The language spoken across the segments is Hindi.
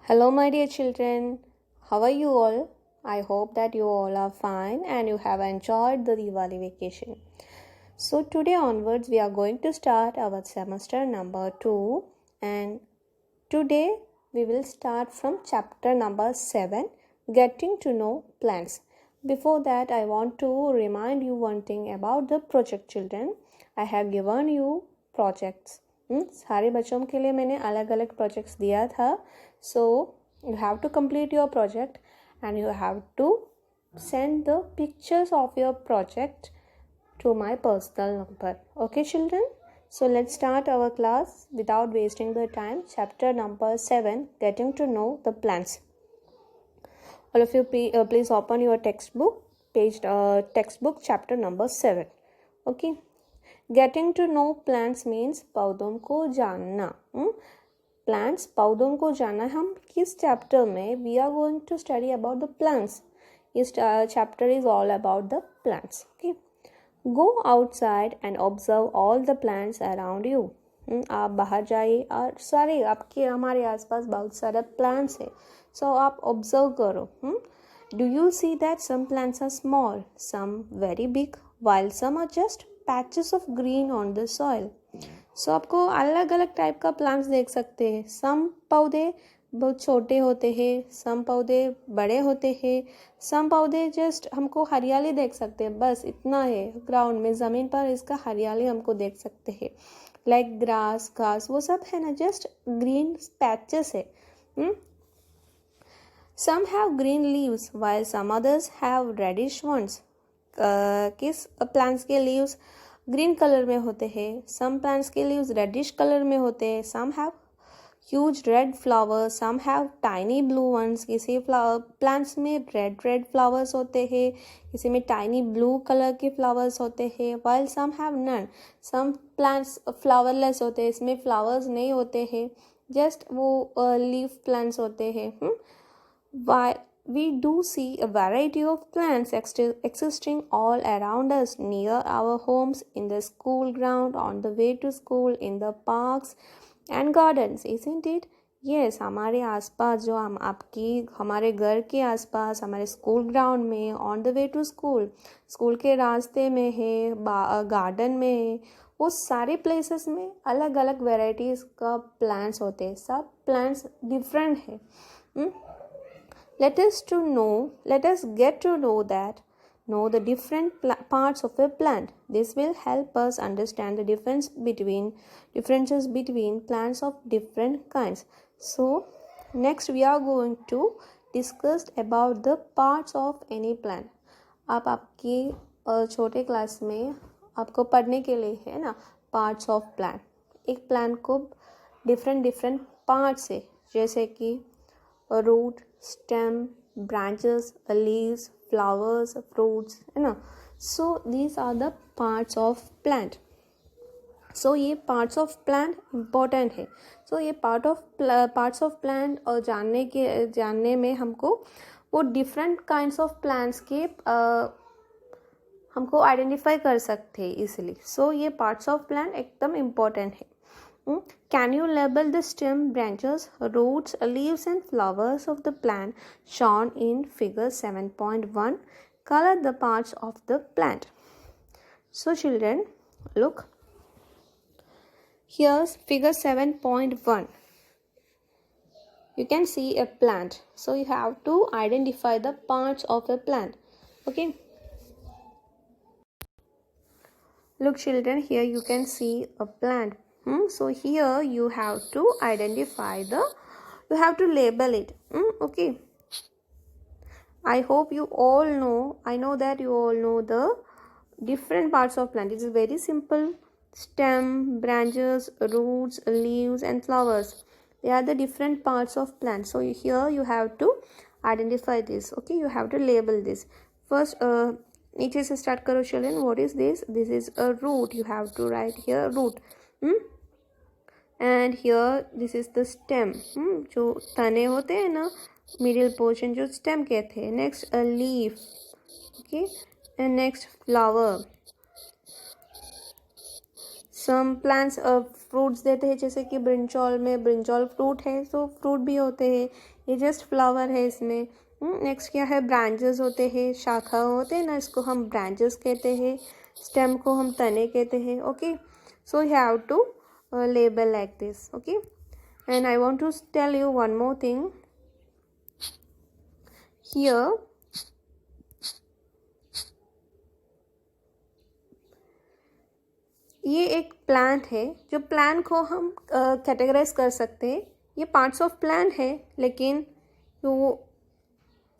Hello, my dear children. How are you all? I hope that you all are fine and you have enjoyed the Diwali vacation. So, today onwards, we are going to start our semester number 2, and today we will start from chapter number 7, Getting to Know Plants. Before that, I want to remind you one thing about the project, children. I have given you projects. सारे बच्चों के लिए मैंने अलग अलग प्रोजेक्ट्स दिया था. So you have to complete your project and you have to send the pictures of your project to my personal number. Okay, children? So let's start our class without wasting the time. Chapter number 7, Getting to Know the Plants. All of you please open your textbook, textbook chapter number 7. Okay. Getting to know plants means पौधों को जानना. Plants, पौधों को जानना. हम किस चैप्टर में we are going to study about the plants. This chapter is all about the plants. Okay. Go outside and observe all the plants around you. आप बाहर जाइए और सारे आपके हमारे आसपास बहुत सारे plants है. So आप observe करो. Do you see that some plants are small, some very big, while some are just patches of green on the soil. So आपको अलग अलग टाइप का प्लांट्स देख सकते हैं. सम पौधे बहुत छोटे होते हैं, सम पौधे बड़े होते हैं, सम पौधे जस्ट हमको हरियाली देख सकते हैं. बस इतना है. ग्राउंड में ज़मीन पर इसका हरियाली हमको देख सकते हैं. लाइक ग्रास, घास, वो सब है ना, जस्ट ग्रीन पैचेस है. Some have green leaves while some others have reddish ones. किस प्लांट्स के लीव्स ग्रीन कलर में होते हैं, सम प्लांट्स के लीव्स रेडिश कलर में होते हैं. Some have huge red flowers, some have tiny blue ones. किसी प्लांट्स में रेड फ्लावर्स होते हैं, किसी में टाइनी ब्लू कलर के फ्लावर्स होते हैं. While some have none. Some plants flowerless होते हैं, इसमें फ्लावर्स नहीं होते हैं, जस्ट वो लीफ प्लांट्स होते हैं. Why we do see a variety of plants existing all around us, near our homes, in the school ground, on the way to school, in the parks and gardens, isn't it? Yes, हमारे आसपास जो हम आपकी हमारे घर के आसपास, हमारे स्कूल ग्राउंड में, on the way to school, school के रास्ते में है, गार्डन में है, वो सारे प्लेसेस में अलग अलग वेराइटीज़ का प्लांट्स होते हैं. सब प्लांट्स डिफरेंट है. Let us get to know the different parts of a plant. This will help us understand the differences between plants of different kinds. So, next we are going to discuss about the parts of any plant. आप आपकी छोटे क्लास में आपको पढ़ने के लिए है ना, पार्ट्स ऑफ प्लांट. एक प्लांट को डिफरेंट पार्ट्स है, जैसे कि root, stem, branches, leaves, flowers, fruits, है ना. So these are the parts of plant. So ये parts of plant important है. So ये parts of plant और जानने में हमको वो different kinds of plants के हमको identify कर सकते हैं easily. So ये parts of plant एकदम important है. Can you label the stem, branches, roots, leaves and flowers of the plant shown in figure 7.1? Color the parts of the plant. So children, look. Here's figure 7.1. You can see a plant. So you have to identify the parts of a plant. Okay. Look children, here you can see a plant. So here you have to identify you have to label it. Okay. I hope you all know, I know that you all know the different parts of plant. It is very simple. Stem, branches, roots, leaves and flowers. They are the different parts of plant. So here you have to identify this. Okay, you have to label this. First, नीचे से start करो children. What is this? This is a root. You have to write here root. And here this is the stem. जो तने होते हैं ना, middle portion जो stem कहते हैं. Next a leaf. Okay, and next flower. Some plants fruits देते हैं, जैसे कि ब्रिंजॉल में ब्रिंजॉल फ्रूट है, तो फ्रूट भी होते हैं, ये जस्ट फ्लावर है इसमें। नेक्स्ट क्या है, ब्रांचेस होते हैं, शाखा होते हैं ना, इसको हम ब्रांचेस कहते हैं, स्टेम को हम तने कहते हैं। Okay, so you have to label like this. Okay, and I want to tell you one more thing here. ये एक प्लांट है, जो प्लांट को हम कैटेगराइज कर सकते हैं। ये पार्ट्स ऑफ प्लांट है, लेकिन जो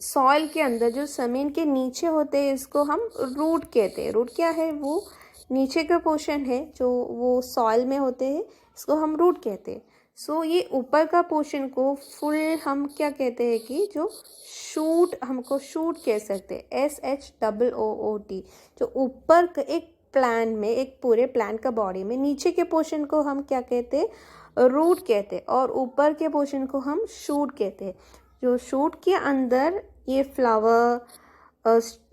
सॉइल के अंदर, जो ज़मीन के नीचे होते हैं, इसको हम रूट कहते हैं। रूट क्या है, वो नीचे का पोर्शन है जो वो सॉइल में होते हैं, इसको हम रूट कहते हैं। सो ये ऊपर का पोर्शन को फुल हम क्या कहते हैं कि जो शूट, हमको शूट कह सकते हैं, SHOOT। जो ऊपर का एक प्लांट में, एक पूरे प्लांट का बॉडी में नीचे के पोर्शन को हम क्या कहते हैं, रूट कहते हैं, और ऊपर के पोर्शन को हम शूट कहते हैं। जो शूट के अंदर ये फ्लावर,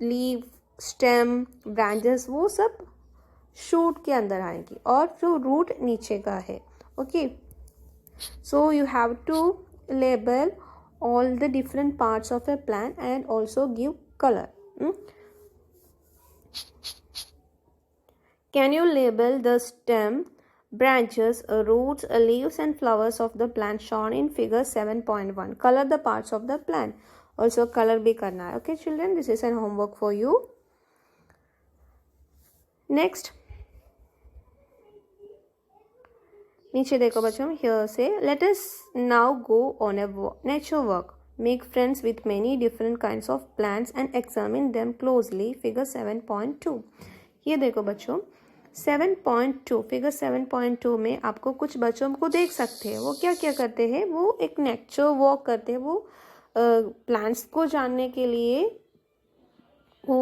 लीव, स्टेम, ब्रांचेस, वो सब शूट के अंदर आएंगी, और जो रूट नीचे का है। Okay, so you have to label all the different parts of a plant and also give colour. Can you label the stem, branches, roots, leaves and flowers of the plant shown in figure 7.1? Color the parts of the plant. Also color भी करना है. Okay children, this is an homework for you. Next, नीचे देखो बच्चों, here say let us now go on a nature walk. Make friends with many different kinds of plants and examine them closely. Figure 7.2. ये देखो बच्चों 7.2, फिगर 7.2 में आपको कुछ बच्चों को देख सकते हैं। वो क्या क्या करते हैं, वो एक नेचर वॉक करते हैं। वो प्लांट्स को जानने के लिए वो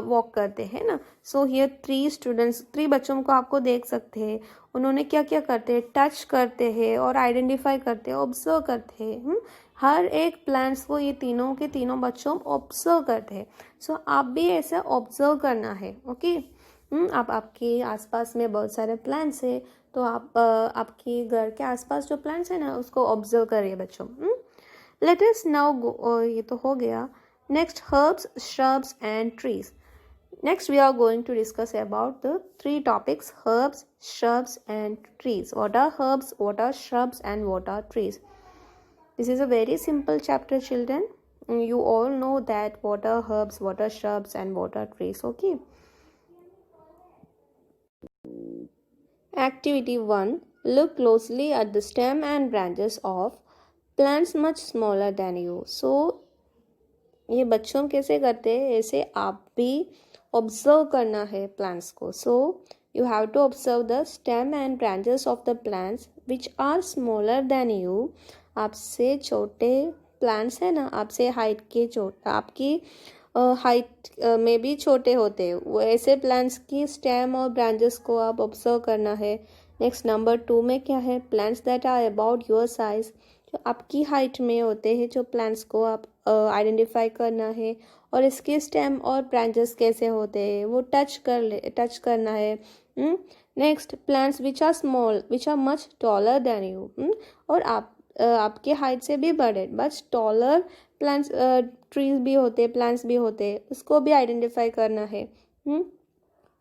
वॉक करते हैं ना। सो हियर 3 बच्चों को आपको देख सकते हैं। उन्होंने क्या क्या करते हैं, टच करते हैं और आइडेंटिफाई करते हैं, ऑब्जर्व करते हैं। हर एक प्लांट्स को ये तीनों के तीनों बच्चों ऑब्जर्व करते हैं। सो आप भी ऐसा ऑब्जर्व करना है। ओके, आप आपके आसपास में बहुत सारे प्लांट्स है, तो आप आपके घर के आसपास जो प्लांट्स है ना, उसको ऑब्जर्व करिए बच्चों। लेट अस नाउ गो, ये तो हो गया। Next, herbs, shrubs and trees. Next we are going to discuss about the 3 topics: herbs, shrubs and trees. What are herbs, what are shrubs and what are trees? This is a very simple chapter children. You all know that what are herbs, what are shrubs and what are trees. Okay. Activity 1. Look closely at the stem and branches of plants much smaller than you. So ये बच्चों कैसे करते हैं, ऐसे आप भी ऑब्जर्व करना है प्लांट्स को. So you have to observe the stem and branches of the plants which are smaller than you. आपसे छोटे प्लांट्स है ना, आपसे हाइट के आपकी हाइट में भी छोटे होते हैं, वो ऐसे प्लांट्स की स्टेम और ब्रांचेस को आप ऑब्जर्व करना है. नेक्स्ट नंबर 2 में क्या है, plants that are about your size, जो आपकी हाइट में होते हैं, जो प्लांट्स को आप आइडेंटिफाई करना है. और इसके स्टेम और ब्रांचेस कैसे होते हैं वो टच करना है. Next, plants which are small which are much taller than you, और आपके हाइट से भी बड़े बट टॉलर प्लांट्स, ट्रीज भी होते, प्लांट्स भी होते, उसको भी आइडेंटिफाई करना है.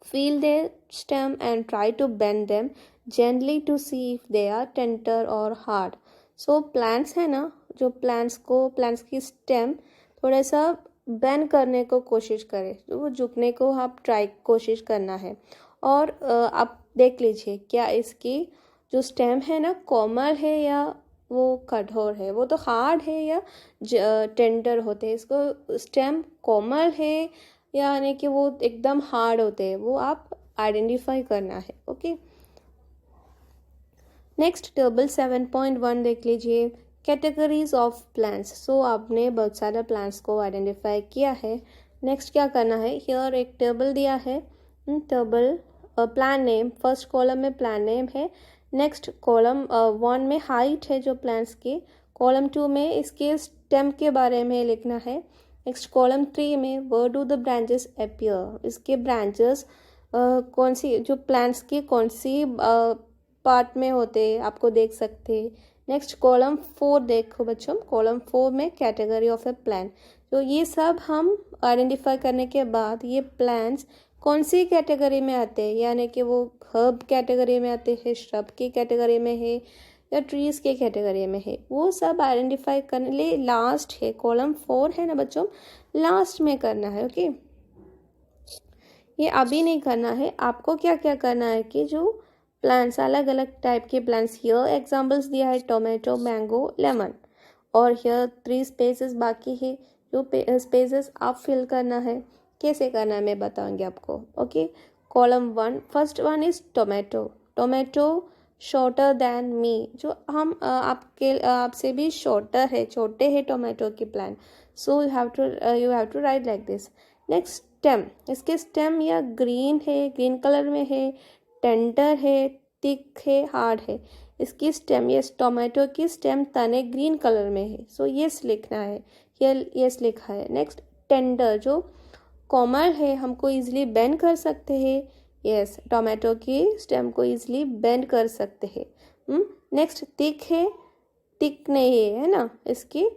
Feel their stem and try to bend them gently to see if they are tender और हार्ड. सो प्लांट्स है ना, जो प्लांट्स की स्टेम थोड़ा सा बेंड करने को कोशिश करें, तो वो झुकने को आप कोशिश करना है. और आप देख लीजिए क्या इसकी जो स्टेम है ना, कोमल है या वो कठोर है, वो तो हार्ड है या टेंडर होते हैं. इसको स्टेम कोमल है यानी कि वो एकदम हार्ड होते हैं, वो आप आइडेंटिफाई करना है. ओके. नेक्स्ट, टेबल 7.1 देख लीजिए, कैटेगरीज ऑफ प्लांट्स. सो आपने बहुत सारे प्लांट्स को आइडेंटिफाई किया है. नेक्स्ट क्या करना है, हियर एक टेबल दिया है. Table plant name, first column में प्लांट नेम है. नेक्स्ट कॉलम 1 में हाइट है जो प्लांट्स की. कॉलम 2 में इसके स्टेम के बारे में लिखना है. नेक्स्ट कॉलम 3 में where do the branches appear, इसके ब्रांचेस कौन सी जो प्लांट्स की कौन सी पार्ट में होते हैं आपको देख सकते हैं। नेक्स्ट कॉलम 4 देखो बच्चों, कॉलम 4 में कैटेगरी ऑफ ए प्लांट। तो ये सब हम आइडेंटिफाई करने के बाद ये प्लांट्स कौन सी कैटेगरी में आते हैं, यानी कि वो हर्ब कैटेगरी में आते हैं, श्रब की कैटेगरी में है या ट्रीज के कैटेगरी में है, वो सब आइडेंटिफाई करने लिए लास्ट है, कॉलम 4 है ना बच्चों, लास्ट में करना है। ओके, ये अभी नहीं करना है। आपको क्या क्या करना है कि जो प्लांट्स अलग अलग टाइप के प्लांट्स, हियर एग्जांपल्स दिया है टोमेटो, मैंगो, लेमन, और हियर 3 स्पेसेस बाकी है, जो स्पेसेस आप फिल करना है। कैसे करना है मैं बताऊंगी आपको। Okay, column 1, first one is tomato. Tomato shorter than me, जो हम आपसे भी शॉर्टर है, छोटे है टोमेटो के plant, so you have to write like this. Next stem, इसके स्टेम या ग्रीन है, ग्रीन कलर में है, टेंडर है, थिक है, हार्ड है। इसकी स्टेम, यस टोमेटो की स्टेम तने ग्रीन कलर में है, सो यस लिखना है, यस लिखा है। नेक्स्ट टेंडर, जो कोमल है, हमको इजीली बेंड कर सकते हैं, यस टोमेटो की स्टेम को इजीली बेंड कर सकते हैं। नेक्स्ट थिक है, थिक नहीं है ना, इसकी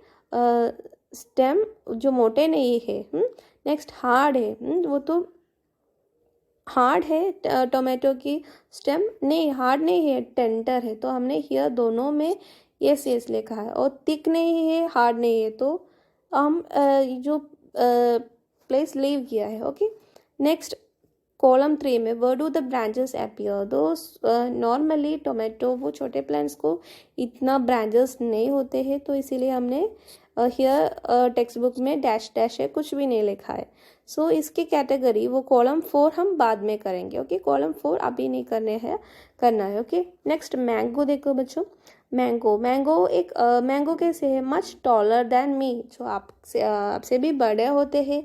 स्टेम जो मोटे नहीं है। नेक्स्ट हार्ड है, वो तो हार्ड है, टोमेटो की स्टेम नहीं, हार्ड नहीं है, टेंडर है, तो हमने हियर दोनों में यस यस लिखा है। और थिक नहीं है, हार्ड नहीं है, तो हम जो प्लेस लीव किया है। ओके, नेक्स्ट कॉलम 3 में word do the branches appear, दो नॉर्मली टोमेटो वो छोटे प्लांट्स को इतना ब्रांचेस नहीं होते हैं, तो इसीलिए हमने हियर टेक्स्ट बुक में डैश डैश है, कुछ भी नहीं लिखा है। सो इसकी कैटेगरी वो कॉलम 4 हम बाद में करेंगे। ओके, कॉलम 4 अभी नहीं करना है। ओके, नेक्स्ट मैंगो देखो बच्चों, मैंगो एक मैंगो कैसे है, मच टॉलर देन मी, जो आपसे भी बड़े होते हैं।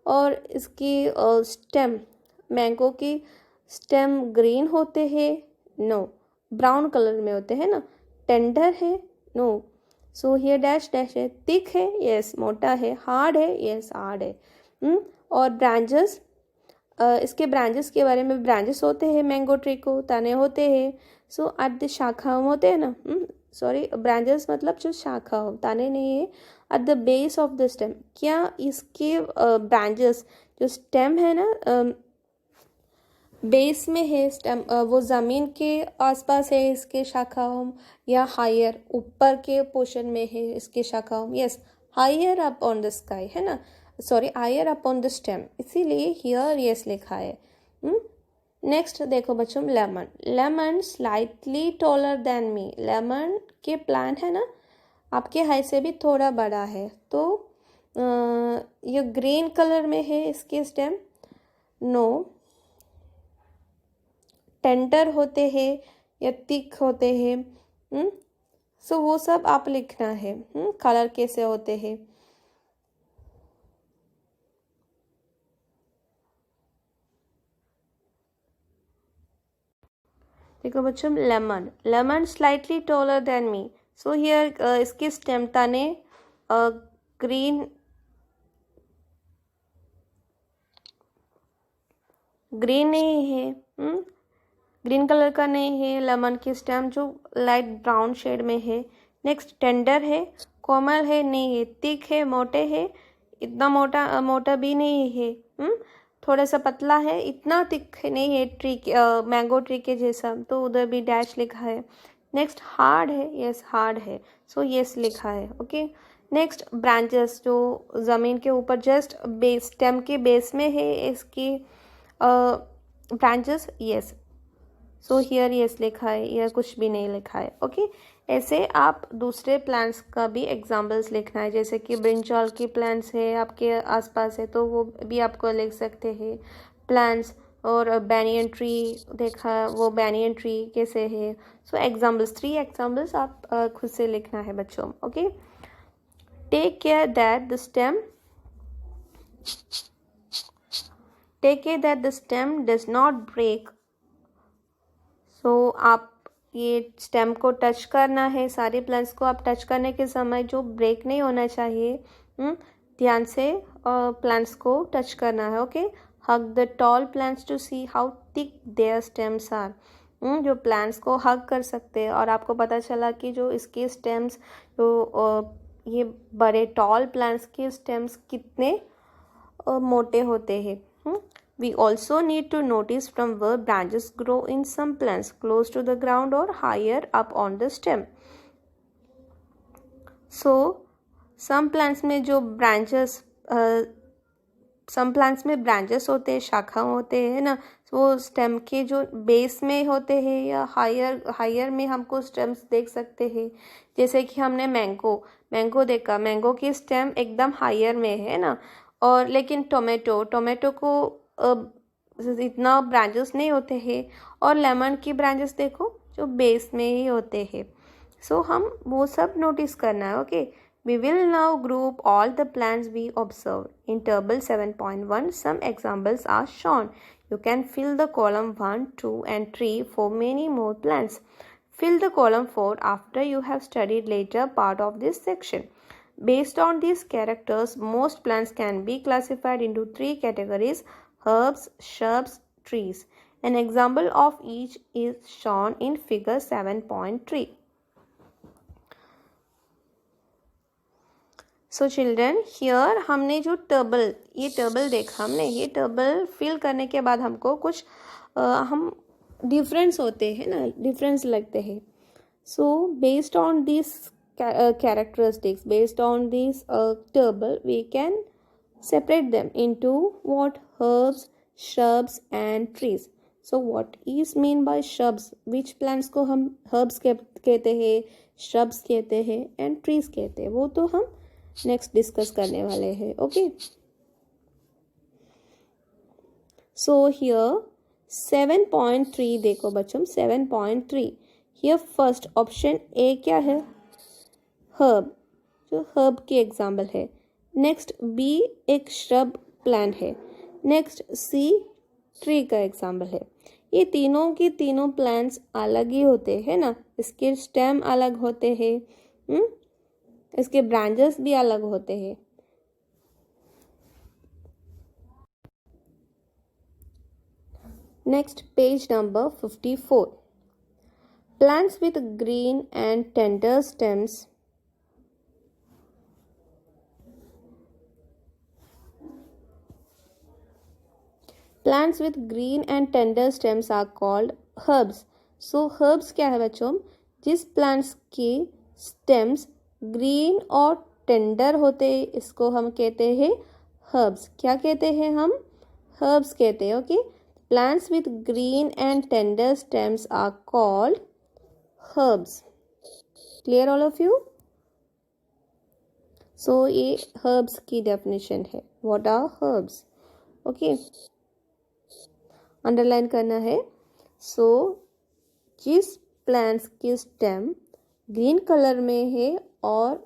और इसकी स्टेम, मैंगो की स्टेम ग्रीन होते हैं, नो ब्राउन कलर में होते हैं ना, टेंडर है, no, so here dash dash है। थिक है, यस मोटा है, हार्ड है, यस हार्ड है। और ब्रांचेस, इसके ब्रांचेस के बारे में, ब्रांचेस होते हैं मैंगो ट्री को, तने होते हैं, सो एट द शाखा होते हैं ना, सॉरी ब्रांचेस मतलब जो शाखा हो, ताने नहीं है, at the base of the stem, क्या इसके ब्रांचेस जो स्टेम है ना बेस में है, स्टेम वो ज़मीन के आसपास है इसके शाखा या हायर ऊपर के पोर्शन में है इसके शाखा, yes higher up on the sky है ना, sorry higher up on the stem, इसीलिए हियर यस लिखा है। नेक्स्ट देखो बच्चों, lemon slightly taller than me, lemon के प्लांट है ना आपके हाइट से भी थोड़ा बड़ा है, तो ये ग्रीन कलर में है इसके स्टेम, नो टेंडर होते हैं या थिक होते हैं, सो वो सब आप लिखना है। कलर कैसे होते हैं, देखो बच्चों, lemon slightly taller than me, so here इसकी स्टेम तने ग्रीन नहीं है, ग्रीन कलर का नहीं है, लेमन की स्टेम जो लाइट ब्राउन शेड में है। नेक्स्ट टेंडर है, कोमल है नहीं है, थिक है, मोटे है, इतना मोटा भी नहीं है, थोड़ा सा पतला है, इतना थिक नहीं है ट्री मैंगो ट्री के जैसा, तो उधर भी डैश लिखा है। नेक्स्ट हार्ड है, यस हार्ड है, सो यस लिखा है। ओके, नेक्स्ट ब्रांचेस, जो ज़मीन के ऊपर जस्ट बेस स्टेम के बेस में है इसकी branches, yes, so here yes लिखा है, या कुछ भी नहीं लिखा है। ओके, ऐसे आप दूसरे प्लांट्स का भी एग्जाम्पल्स लिखना है, जैसे कि ब्रिंजॉल की प्लांट्स है आपके आसपास है, तो वो भी आपको लिख सकते हैं प्लांट्स। और बैनियन ट्री देखा, वो बैनियन ट्री कैसे है, सो एग्जाम्पल्स 3 एग्जाम्पल्स आप खुद से लिखना है बच्चों। Okay, take care that the stem does not break, so आप ये स्टेम को टच करना है, सारे प्लांट्स को आप टच करने के समय जो ब्रेक नहीं होना चाहिए, ध्यान से प्लांट्स को टच करना है। Okay, hug the tall plants to see how thick their stems are. जो प्लांट्स को हग कर सकते हैं और आपको पता चला कि जो इसके स्टेम्स जो ये बड़े टॉल प्लांट्स के स्टेम्स कितने मोटे होते हैं. We also need to notice from where branches grow in some plants, close to the ground or higher up on the stem. So some plants में जो branches some plants में branches होते हैं, शाखा होते हैं ना, वो स्टेम के जो बेस में होते हैं या हायर में हमको स्टेम्स देख सकते हैं. जैसे कि हमने मैंगो देखा, मैंगो की स्टेम एकदम हायर में है ना, और लेकिन टोमेटो को इतना ब्रांचेस नहीं होते हैं, और लेमन की ब्रांचेस देखो जो बेस में ही होते हैं. सो हम वो सब नोटिस करना है. Okay, we will now group all the plants we observed. In table 7.1, some examples are shown. You can fill the column 1, 2 and 3 for many more plants. Fill the column 4 after you have studied later part of this section. Based on these characters, most plants can be classified into 3 categories: herbs, shrubs, trees. An example of each is shown in figure 7.3. So children, here हमने जो ये टेबल देखा, हमने ये टेबल फिल करने के बाद हमको कुछ हम डिफरेंस होते हैं ना, डिफरेंस लगते हैं. So based on this characteristics, based on this table, we can separate them into what? Herbs, shrubs and trees. So what is mean by shrubs? Which plants को हम herbs कहते हैं, shrubs कहते हैं and trees कहते हैं, वो तो हम नेक्स्ट डिस्कस करने वाले हैं. ओके, सो हियर 7.3 देखो बच्चों, 7.3 हियर फर्स्ट ऑप्शन ए क्या है? हर्ब, जो हर्ब की एग्जाम्पल है. नेक्स्ट बी एक श्रब प्लांट है. नेक्स्ट सी ट्री का एग्जाम्पल है. ये तीनों की तीनों प्लांट्स अलग ही होते हैं ना, इसके स्टेम अलग होते हैं, इसके ब्रांचेस भी अलग होते हैं. Next page number 54. Plants with green and tender stems. Plants with green and tender stems are called herbs. So herbs क्या है बच्चों? जिस प्लांट्स की स्टेम्स ग्रीन और टेंडर होते हैं, इसको हम कहते हैं हर्ब्स. क्या कहते हैं हम? हर्ब्स कहते हैं. Okay, plants with green and tender stems are called herbs. Clear all of you? So ये हर्ब्स की डेफिनेशन है. What are herbs? Okay, underline करना है. सो जिस प्लांट्स की स्टेम ग्रीन कलर में है और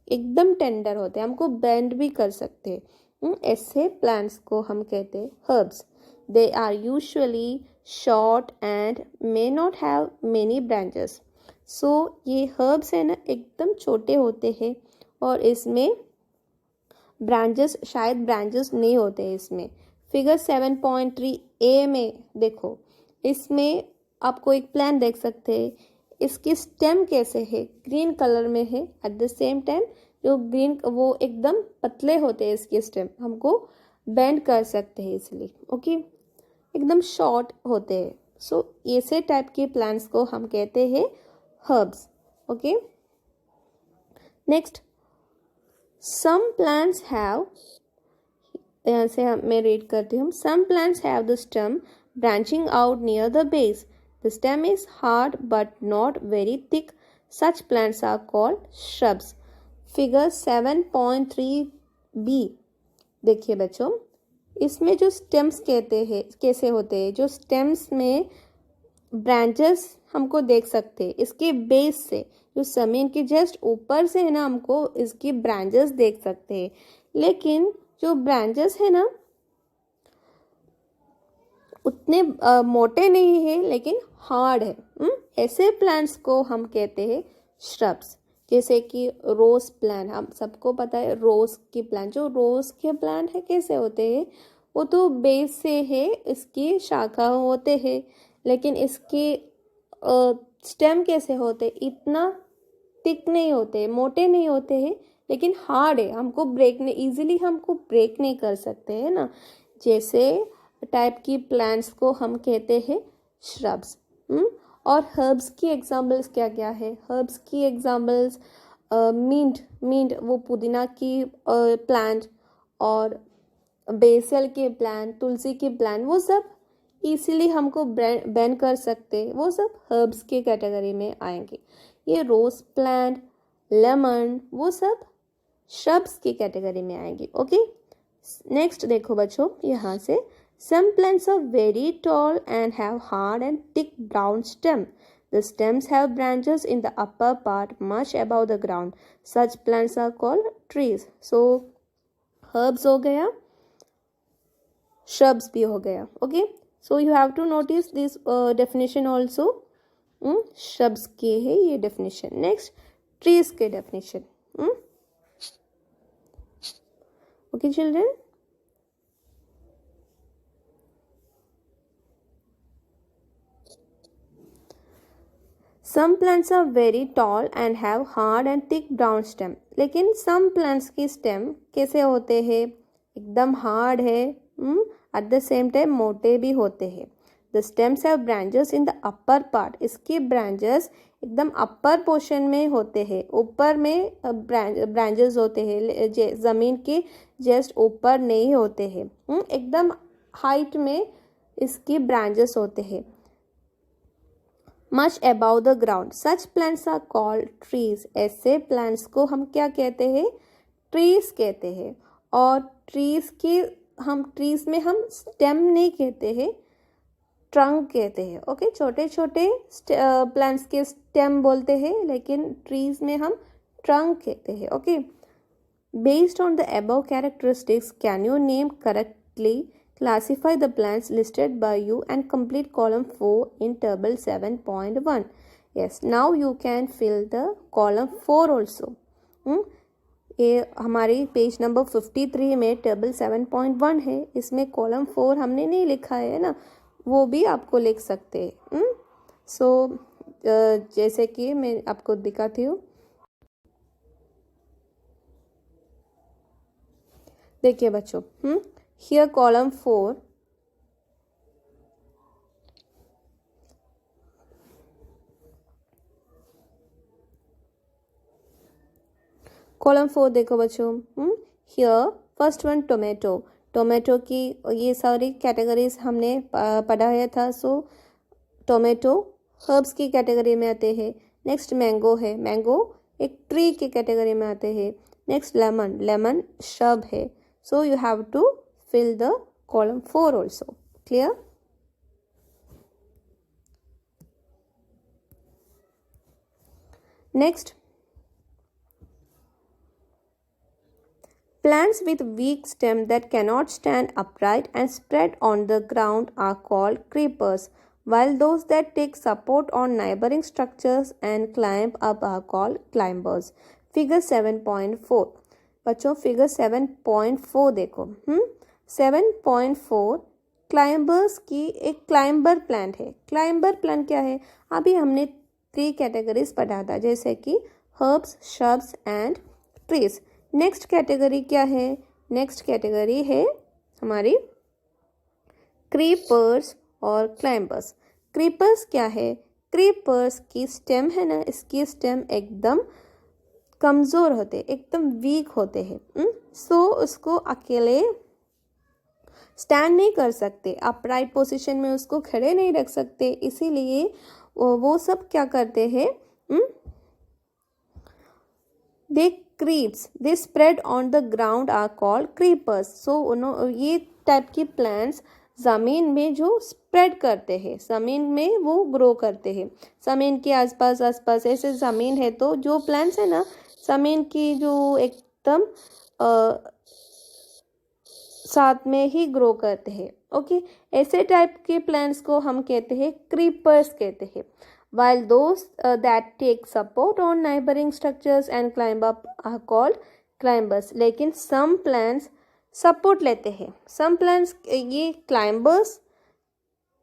एकदम टेंडर होते हैं, हमको बेंड भी कर सकते हैं, ऐसे प्लांट्स को हम कहते हैं herbs. They are usually short and may not have many branches. So ये हर्ब्स है ना, एकदम छोटे होते हैं और इसमें ब्रांचेस, शायद ब्रांचेस नहीं होते हैं इसमें. फिगर 7.3 ए में देखो, इसमें आपको एक प्लांट देख सकते हैं. इसकी स्टेम कैसे है? ग्रीन कलर में है. एट द सेम टाइम जो ग्रीन वो एकदम पतले होते हैं इसके स्टेम, हमको बेंड कर सकते हैं इसलिए. ओके, एकदम शॉर्ट होते हैं. सो ऐसे टाइप के प्लांट्स को हम कहते हैं herbs. Okay, next, some plants have, यहाँ से मैं रीड करती हूँ. Some plants have the stem branching out near the base. The stem is hard but not very thick. Such plants are called shrubs. Figure 7.3b. देखिए बच्चों, इसमें जो स्टेम्स कहते हैं कैसे होते हैं, जो स्टेम्स में ब्रांचेस हमको देख सकते हैं इसके बेस से, जो जमीन के जस्ट ऊपर से है ना, हमको इसकी ब्रांचेस देख सकते हैं. लेकिन जो ब्रांचेस है ना उतने मोटे नहीं है, लेकिन हार्ड है. ऐसे प्लांट्स को हम कहते हैं श्रब्स. जैसे कि रोज प्लांट, हम सबको पता है रोज की प्लांट, जो रोज के प्लांट है कैसे होते हैं, वो तो बेस से है, इसकी शाखा होते हैं, लेकिन इसके स्टेम कैसे होते, इतना थिक नहीं होते, मोटे नहीं होते हैं, लेकिन हार्ड है, हमको ब्रेक नहीं, इजीली हमको ब्रेक नहीं कर सकते है ना। जैसे टाइप की प्लांट्स को हम कहते हैं श्रब्स। और हर्ब्स की एग्जाम्पल्स क्या क्या है? हर्ब्स की एग्जाम्पल्स मिंट वो पुदीना की प्लांट, और बेसल के प्लांट, तुलसी के प्लांट, वो सब इसीलिए हमको बैन कर सकते, वो सब हर्ब्स के कैटेगरी में आएंगे। ये रोज प्लांट, लेमन, वो सब श्रब्स की कैटेगरी में आएंगे। ओके, नेक्स्ट देखो बच्चों, यहाँ से some plants are very tall and have hard and thick brown stem. The stems have branches in the upper part much above the ground. Such plants are called trees. So herbs हो गया, shrubs भी हो गया। Okay, so you have to notice this definition also. shrubs के है ये definition. Next, trees के definition. Okay children, some plants are very tall and have hard and thick brown stem. लेकिन some plants की stem कैसे होते हैं? एकदम hard है, at the same time मोटे भी होते हैं। The stems have branches in the upper part. इसकी branches एकदम upper portion में होते हैं, ऊपर में branches होते हैं, ज़मीन के just ऊपर नहीं होते हैं, एकदम height में इसकी branches होते हैं, much above the ground. Such plants are called trees. ऐसे plants को हम क्या कहते हैं? trees कहते हैं। और trees में हम stem नहीं कहते हैं, trunk कहते हैं। ओके, छोटे छोटे plants के stem बोलते हैं, लेकिन trees में हम trunk कहते हैं। Okay, based on the above characteristics, can you name correctly? Classify the plants listed by you and complete column 4 in table 7.1. Yes, now you can fill the column 4 also. ये हमारी पेज नंबर 53 में टेबल 7.1 है, इसमें कॉलम 4 हमने नहीं लिखा है ना, वो भी आपको लिख सकते हैं। सो जैसे कि मैं आपको दिखाती हूँ, देखिए बच्चों, here column 4, column 4 देखो बच्चों, here first one टोमेटो की ये सारी कैटेगरीज हमने पढ़ाया था। सो टोमेटो हर्ब्स की कैटेगरी में आते हैं। नेक्स्ट मैंगो है, मैंगो एक ट्री की कैटेगरी में आते हैं। नेक्स्ट लेमन श्रब है। So you have to fill the column 4 also. Clear? Next, plants with weak stem that cannot stand upright and spread on the ground are called creepers, while those that take support on neighboring structures and climb up are called climbers. Figure 7.4. बच्चों फिगर 7.4 देखो। 7.4 क्लाइंबर्स की एक क्लाइंबर प्लांट है। क्लाइंबर प्लांट क्या है? अभी हमने 3 कैटेगरीज पढ़ा था, जैसे कि herbs, shrubs and trees. Next category क्या है? नेक्स्ट कैटेगरी है हमारी क्रीपर्स और क्लाइंबर्स। क्रीपर्स क्या है? क्रीपर्स की स्टेम है ना, इसकी स्टेम एकदम कमज़ोर होते, एकदम वीक होते हैं। सो उसको अकेले स्टैंड नहीं कर सकते, अपराइट पोजीशन में उसको खड़े नहीं रख सकते, इसीलिए वो सब क्या करते हैं? They creeps, they spread on the ground are called creepers. So ये टाइप की प्लांट्स ज़मीन में जो स्प्रेड करते हैं, ज़मीन में वो ग्रो करते हैं, ज़मीन के आसपास ऐसे ज़मीन है तो जो प्लांट्स है ना, ज़मीन की जो एकदम साथ में ही ग्रो करते हैं। ओके, ऐसे टाइप के प्लांट्स को हम कहते हैं क्रीपर्स कहते हैं। while those that take support on neighboring structures and climb up are called climbers. लेकिन some plants सपोर्ट लेते हैं। सम प्लांट्स, ये क्लाइंबर्स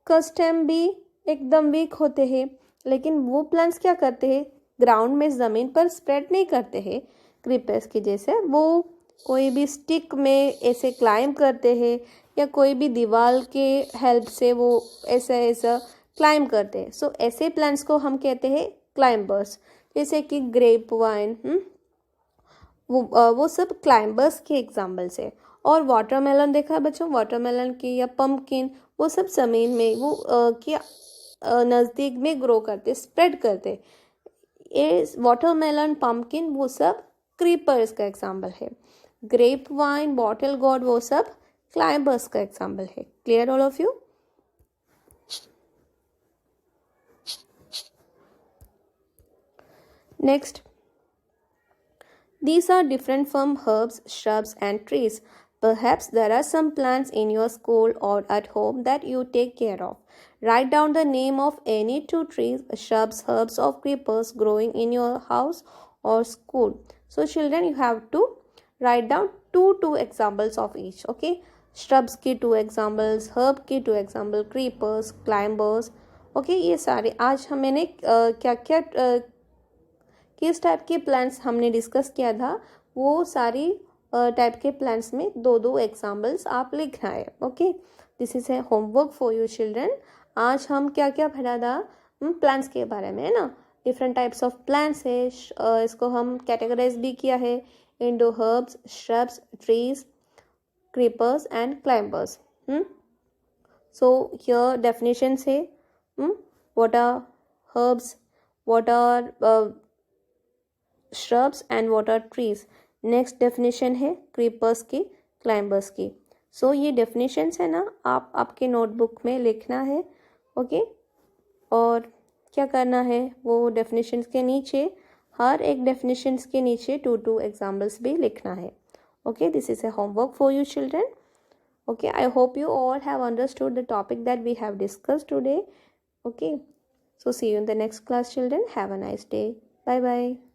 का स्टेम भी एकदम वीक होते हैं, लेकिन वो प्लांट्स क्या करते हैं, ग्राउंड में ज़मीन पर स्प्रेड नहीं करते हैं क्रीपर्स की जैसे। वो कोई भी स्टिक में ऐसे क्लाइंब करते हैं या कोई भी दीवार के हेल्प से वो ऐसा ऐसा क्लाइंब करते हैं। सो ऐसे प्लांट्स को हम कहते हैं क्लाइंबर्स। जैसे कि ग्रेप वाइन, वो सब क्लाइंबर्स के एग्जाम्पल्स है। और वाटरमेलन देखा है बच्चों, वाटरमेलन की या पम्पकिन, वो सब ज़मीन में वो क्या नज़दीक में ग्रो करते, स्प्रेड करते। ये वाटरमेलन, पम्पकिन, वो सब क्रीपर्स का एग्जाम्पल है। ग्रेप वाइन, बॉटल गॉड, वो सब क्लाइंबर्स का एग्जाम्पल है। Clear all of you? Next, these are different from herbs, shrubs, and trees. Perhaps there are some plants in your school or at home that you take care of. Write down the name of any 2 trees, shrubs, herbs, or creepers growing in your house or school. So children, you have to write down two examples of each. Okay, shrubs की 2 examples, herb की 2 examples, creepers, climbers. Okay, ये सारे आज हमने क्या क्या किस टाइप के प्लांट्स हमने डिस्कस किया था, वो सारी टाइप के प्लांट्स में 2 एग्जाम्पल्स आप लिखना है। Okay, this is a homework for you children. आज हम क्या क्या पढ़ा था प्लांट्स के बारे में, है ना। डिफरेंट टाइप्स ऑफ प्लांट्स है, इसको हम कैटेगराइज भी किया है into herbs, shrubs, trees, creepers and climbers. So here definitions है, what are herbs, what are shrubs and what are trees. Next definition है क्रीपर्स की, क्लाइंबर्स की। सो ये डेफिनेशंस है ना, आप आपके नोटबुक में लिखना है। ओके, और क्या करना है, वो डेफिनेशंस के नीचे, हर एक डेफिनेशंस के नीचे 2 एग्जाम्पल्स भी लिखना है। Okay, this is a homework for you children. Okay, I hope you all have understood the topic that we have discussed today. Okay, so see you in the next class children. Have a nice day. Bye bye.